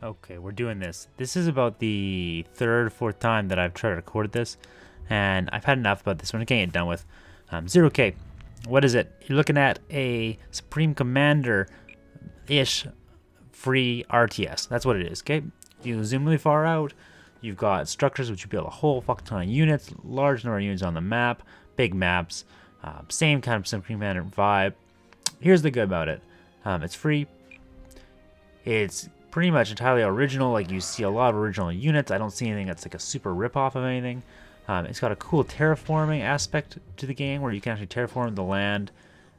Okay, we're doing this. This is about the third, fourth time that I've tried to record this, and I've had enough about this one. I can't get done with. 0K. What is it? You're looking at a Supreme Commander-ish free RTS. That's what it is, okay? You zoom really far out. You've got structures which you build a whole fuck ton of units, large number of units on the map, big maps, same kind of Supreme Commander vibe. Here's the good about it. It's free. It's pretty much entirely original. Like, you see a lot of original units. I don't see anything that's like a super rip-off of anything. It's got a cool terraforming aspect to the game where you can actually terraform the land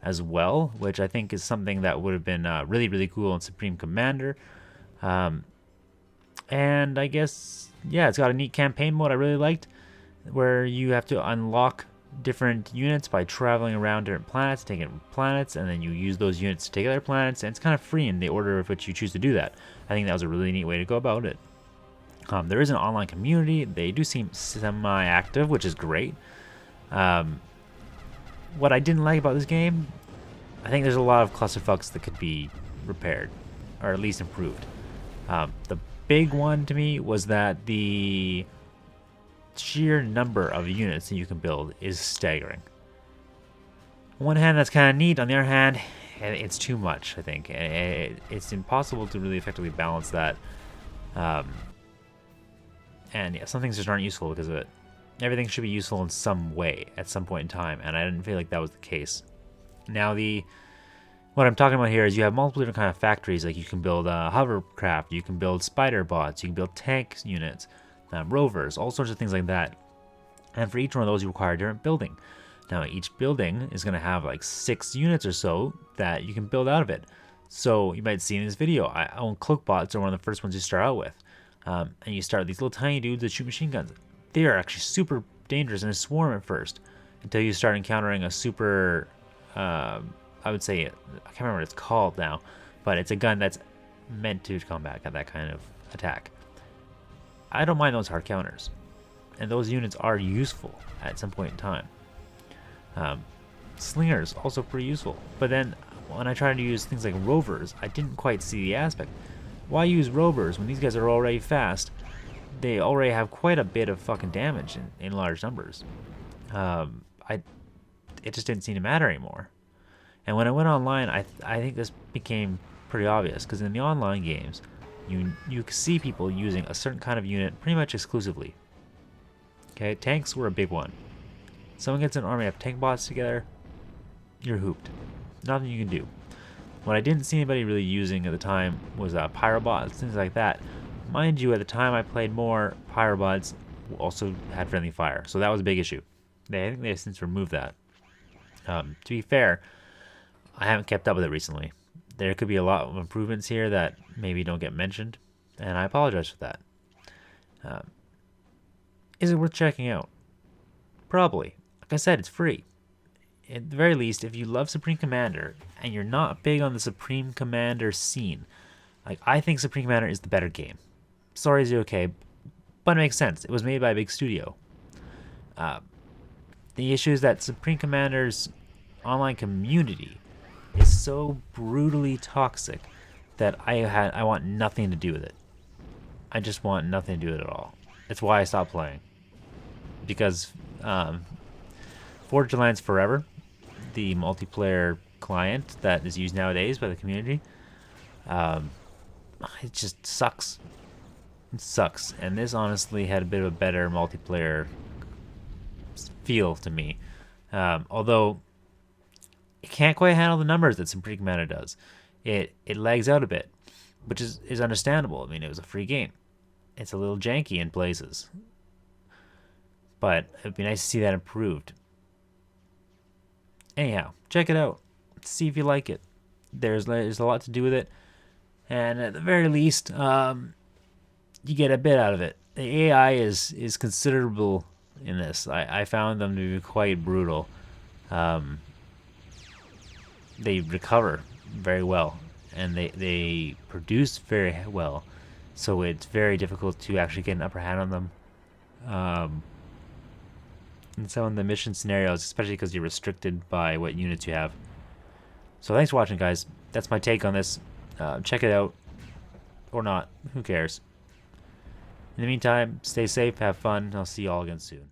as well, which I think is something that would have been really, really cool in Supreme Commander. And I guess, yeah, it's got a neat campaign mode I really liked, where you have to unlock different units by traveling around different planets, taking planets, and then you use those units to take other planets, and it's kind of free in the order of which you choose to do that. I think that was a really neat way to go about it. There is an online community. They do seem semi-active, which is great. What I didn't like about this game, I think there's a lot of clusterfucks that could be repaired, or at least improved. The big one to me was that the sheer number of units that you can build is staggering. On one hand, that's kind of neat. On the other hand, it's too much, I think. It's impossible to really effectively balance that. And yeah, some things just aren't useful because of it. Everything should be useful in some way at some point in time, and I didn't feel like that was the case. Now, what I'm talking about here is you have multiple different kind of factories. Like, you can build hovercraft, you can build spider bots, you can build tank units, rovers, all sorts of things like that. And for each one of those, you require a different building. Now, each building is going to have like 6 units or so that you can build out of it. So you might see in this video, I own cloak bots are one of the first ones you start out with. And you start with these little tiny dudes that shoot machine guns. They are actually super dangerous in a swarm at first, until you start encountering a super, I would say, I can't remember what it's called now, but it's a gun that's meant to combat that kind of attack. I don't mind those hard counters, and those units are useful at some point in time. Slingers, also pretty useful, but then when I tried to use things like rovers, I didn't quite see the aspect. Why use rovers when these guys are already fast? They already have quite a bit of fucking damage in large numbers. It just didn't seem to matter anymore. And when I went online, I think this became pretty obvious, because in the online games, you see people using a certain kind of unit pretty much exclusively. Okay, tanks were a big one. Someone gets an army of tank bots together, you're hooped. Nothing you can do. What I didn't see anybody really using at the time was pyrobots, things like that. Mind you, at the time I played more, pyrobots also had friendly fire, so that was a big issue. I think they have since removed that. To be fair, I haven't kept up with it recently. There could be a lot of improvements here that maybe don't get mentioned, and I apologize for that. Is it worth checking out? Probably. Like I said, it's free. At the very least, if you love Supreme Commander and you're not big on the Supreme Commander scene, like, I think Supreme Commander is the better game. Sorry, 0K, but it makes sense. It was made by a big studio. The issue is that Supreme Commander's online community is so brutally toxic that I want nothing to do with it. I just want nothing to do with it at all. It's why I stopped playing. Because Forge Alliance Forever, the multiplayer client that is used nowadays by the community, it just sucks. It sucks. And this honestly had a bit of a better multiplayer feel to me. Although it can't quite handle the numbers that Supreme Commander does. It lags out a bit, which is understandable. I mean, it was a free game. It's a little janky in places. But it'd be nice to see that improved. Anyhow, check it out. See if you like it. There's a lot to do with it. And at the very least, you get a bit out of it. The AI is considerable in this. I found them to be quite brutal. They recover very well, and they produce very well. So it's very difficult to actually get an upper hand on them. In some of the mission scenarios, especially because you're restricted by what units you have. So thanks for watching, guys. That's my take on this. Check it out. Or not. Who cares? In the meantime, stay safe, have fun, and I'll see you all again soon.